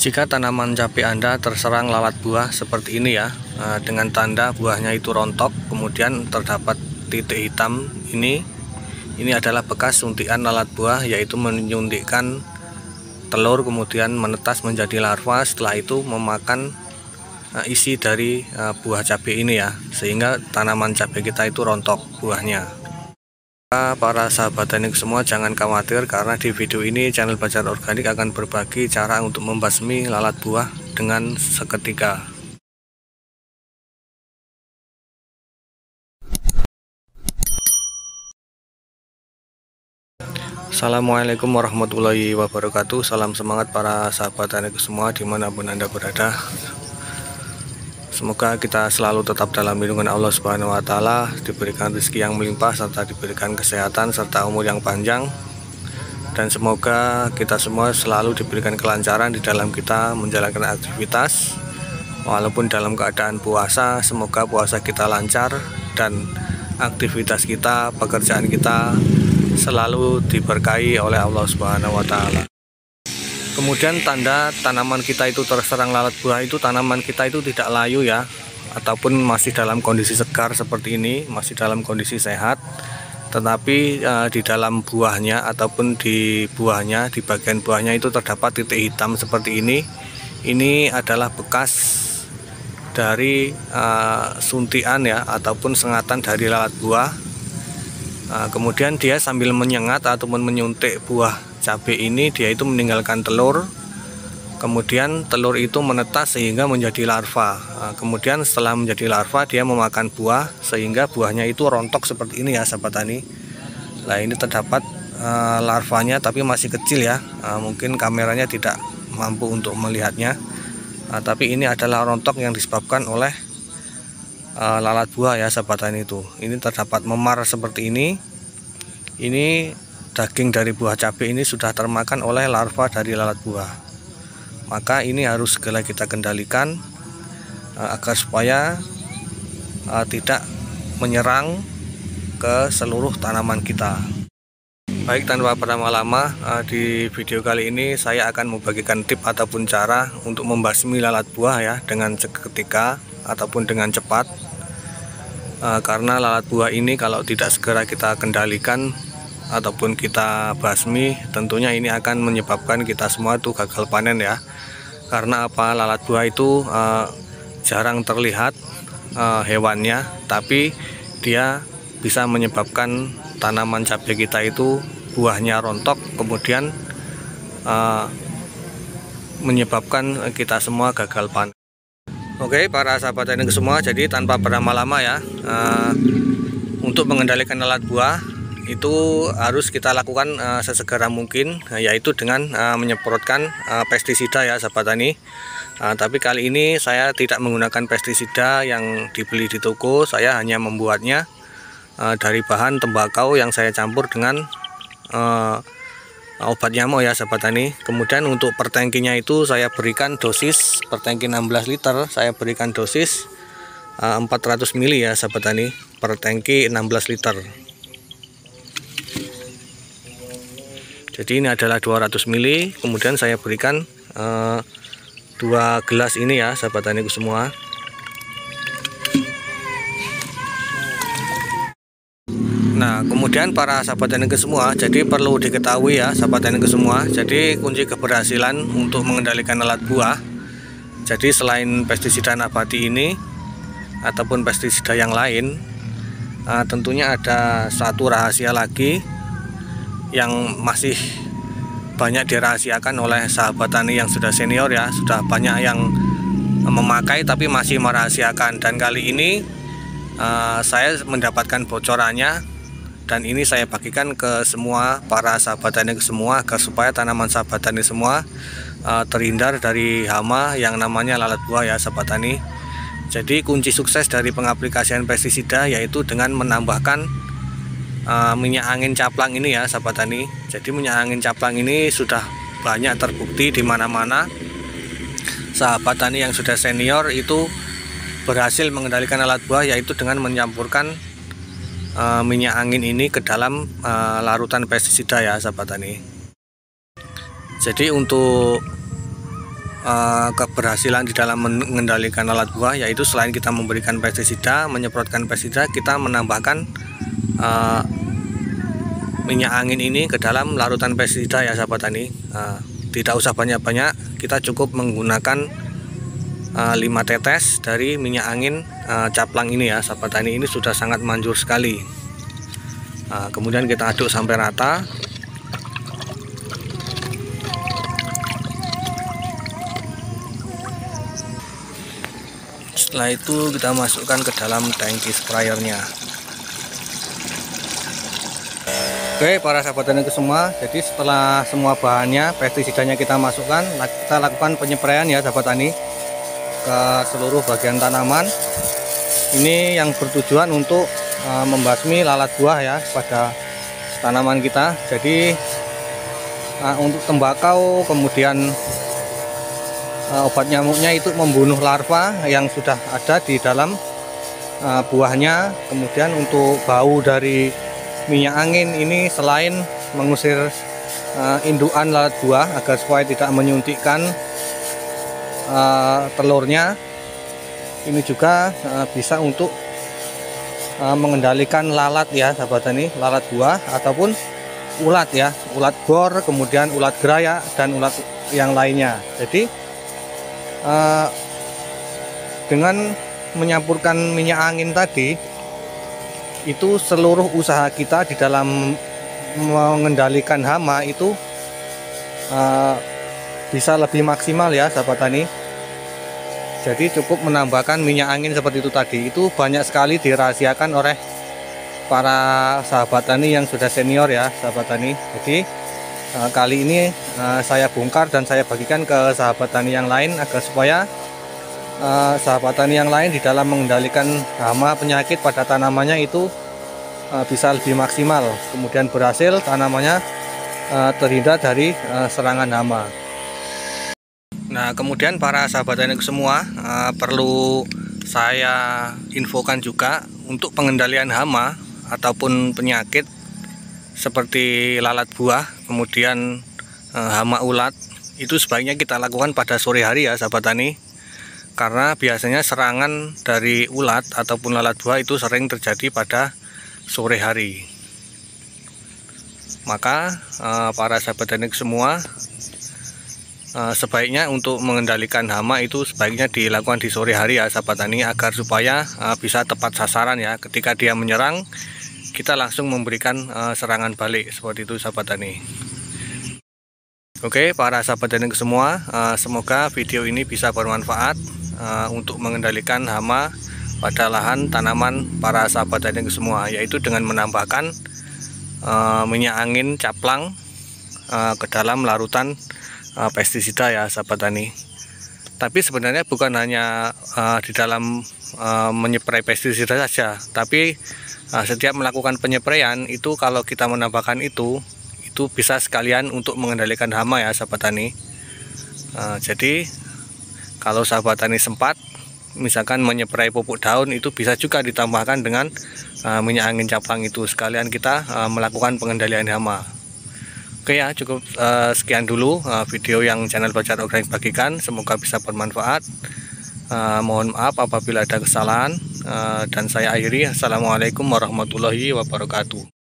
Jika tanaman cabai Anda terserang lalat buah seperti ini ya, dengan tanda buahnya itu rontok, kemudian terdapat titik hitam ini adalah bekas suntikan lalat buah, yaitu menyuntikkan telur kemudian menetas menjadi larva, setelah itu memakan isi dari buah cabai ini ya, sehingga tanaman cabai kita itu rontok buahnya. Para sahabat teknik semua, jangan khawatir, karena di video ini channel Bajar Organik akan berbagi cara untuk membasmi lalat buah dengan seketika. Assalamualaikum warahmatullahi wabarakatuh. Salam semangat para sahabat teknik semua dimanapun Anda berada. Semoga kita selalu tetap dalam lindungan Allah Subhanahu wa Ta'ala, diberikan rezeki yang melimpah serta diberikan kesehatan serta umur yang panjang, dan semoga kita semua selalu diberikan kelancaran di dalam kita menjalankan aktivitas walaupun dalam keadaan puasa. Semoga puasa kita lancar dan aktivitas kita, pekerjaan kita selalu diberkahi oleh Allah Subhanahu wa Ta'ala. Kemudian tanda tanaman kita itu terserang lalat buah itu, tanaman kita itu tidak layu ya, ataupun masih dalam kondisi segar seperti ini, masih dalam kondisi sehat, tetapi di dalam buahnya ataupun di buahnya, di bagian buahnya itu terdapat titik hitam seperti ini. Ini adalah bekas dari suntikan ya, ataupun sengatan dari lalat buah. Kemudian dia sambil menyengat ataupun menyuntik buah cabai ini, dia itu meninggalkan telur, kemudian telur itu menetas sehingga menjadi larva. Kemudian setelah menjadi larva, dia memakan buah sehingga buahnya itu rontok seperti ini ya sahabat tani. Nah, ini terdapat larvanya tapi masih kecil ya, mungkin kameranya tidak mampu untuk melihatnya, tapi ini adalah rontok yang disebabkan oleh lalat buah ya sahabat tani itu. Ini terdapat memar seperti ini. Ini daging dari buah cabai ini sudah termakan oleh larva dari lalat buah. Maka ini harus segera kita kendalikan agar supaya tidak menyerang ke seluruh tanaman kita. Baik, tanpa berlama-lama, di video kali ini saya akan membagikan tip ataupun cara untuk membasmi lalat buah ya, dengan seketika ataupun dengan cepat. Karena lalat buah ini kalau tidak segera kita kendalikan ataupun kita basmi, tentunya ini akan menyebabkan kita semua tuh gagal panen ya. Karena apa? Lalat buah itu jarang terlihat hewannya, tapi dia bisa menyebabkan tanaman cabai kita itu buahnya rontok, kemudian menyebabkan kita semua gagal panen. Oke, para sahabat teknik semua, jadi tanpa berlama-lama ya, untuk mengendalikan lalat buah itu harus kita lakukan sesegera mungkin, yaitu dengan menyemprotkan pestisida ya sahabat tani. Tapi kali ini saya tidak menggunakan pestisida yang dibeli di toko, saya hanya membuatnya dari bahan tembakau yang saya campur dengan obat nyamuk ya sahabat tani. Kemudian untuk per tangkinya itu saya berikan dosis per tangki 16 liter, saya berikan dosis 400 ml ya sahabat tani, per tangki 16 liter. Jadi ini adalah 200 ml, kemudian saya berikan 2 gelas ini ya sahabat tani semua. Nah, kemudian para sahabat tani semua, jadi perlu diketahui ya sahabat tani semua, jadi kunci keberhasilan untuk mengendalikan lalat buah, jadi selain pestisida nabati ini ataupun pestisida yang lain, tentunya ada satu rahasia lagi yang masih banyak dirahasiakan oleh sahabat tani yang sudah senior ya, sudah banyak yang memakai tapi masih merahasiakan. Dan kali ini saya mendapatkan bocorannya, dan ini saya bagikan ke semua para sahabat tani semua, agar supaya tanaman sahabat tani semua terhindar dari hama yang namanya lalat buah ya sahabat tani. Jadi kunci sukses dari pengaplikasian pestisida yaitu dengan menambahkan minyak angin caplang ini ya sahabat tani. Jadi minyak angin caplang ini sudah banyak terbukti di mana-mana. Sahabat tani yang sudah senior itu berhasil mengendalikan lalat buah, yaitu dengan mencampurkan minyak angin ini ke dalam larutan pestisida ya sahabat tani. Jadi untuk keberhasilan di dalam mengendalikan lalat buah, yaitu selain kita memberikan pestisida, menyemprotkan pestisida, kita menambahkan minyak angin ini ke dalam larutan pestisida ya sahabat tani. Tidak usah banyak-banyak, kita cukup menggunakan 5 tetes dari minyak angin caplang ini ya sahabat tani. Ini sudah sangat manjur sekali. Kemudian kita aduk sampai rata. Setelah itu kita masukkan ke dalam tangki sprayernya. Oke para sahabat tani semua, jadi setelah semua bahannya, pestisidanya kita masukkan, kita lakukan penyempraian ya sahabat tani ke seluruh bagian tanaman. Ini yang bertujuan untuk membasmi lalat buah ya pada tanaman kita. Jadi untuk tembakau, kemudian obat nyamuknya itu membunuh larva yang sudah ada di dalam buahnya. Kemudian untuk bau dari minyak angin ini selain mengusir indukan lalat buah agar supaya tidak menyuntikkan telurnya, ini juga bisa untuk mengendalikan lalat ya sahabat tani, lalat buah ataupun ulat ya, ulat bor, kemudian ulat gerayak dan ulat yang lainnya. Jadi dengan menyampurkan minyak angin tadi, itu seluruh usaha kita di dalam mengendalikan hama itu bisa lebih maksimal ya sahabat tani. Jadi cukup menambahkan minyak angin seperti itu tadi. Itu banyak sekali dirahasiakan oleh para sahabat tani yang sudah senior ya sahabat tani. Jadi kali ini saya bongkar dan saya bagikan ke sahabat tani yang lain agar supaya sahabat tani yang lain di dalam mengendalikan hama penyakit pada tanamannya itu bisa lebih maksimal, kemudian berhasil tanamannya terhindar dari serangan hama. Nah kemudian para sahabat tani semua, perlu saya infokan juga untuk pengendalian hama ataupun penyakit seperti lalat buah, kemudian hama ulat, itu sebaiknya kita lakukan pada sore hari ya sahabat tani. Karena biasanya serangan dari ulat ataupun lalat buah itu sering terjadi pada sore hari. Maka para sahabat tani semua, sebaiknya untuk mengendalikan hama itu sebaiknya dilakukan di sore hari ya sahabat tani, agar supaya bisa tepat sasaran ya. Ketika dia menyerang, kita langsung memberikan serangan balik seperti itu sahabat tani. Oke para sahabat tani semua, semoga video ini bisa bermanfaat untuk mengendalikan hama pada lahan tanaman para sahabat tani semua, yaitu dengan menambahkan minyak angin caplang ke dalam larutan pestisida ya sahabat tani. Tapi sebenarnya bukan hanya di dalam menyeprai pestisida saja, tapi setiap melakukan penyempraian itu kalau kita menambahkan itu bisa sekalian untuk mengendalikan hama ya sahabat tani. Jadi kalau sahabat tani sempat misalkan menyeprai pupuk daun, itu bisa juga ditambahkan dengan minyak angin caplang itu, sekalian kita melakukan pengendalian hama. Oke ya, cukup sekian dulu video yang channel Bacar Organik bagikan, semoga bisa bermanfaat. Mohon maaf apabila ada kesalahan, dan saya akhiri. Assalamualaikum warahmatullahi wabarakatuh.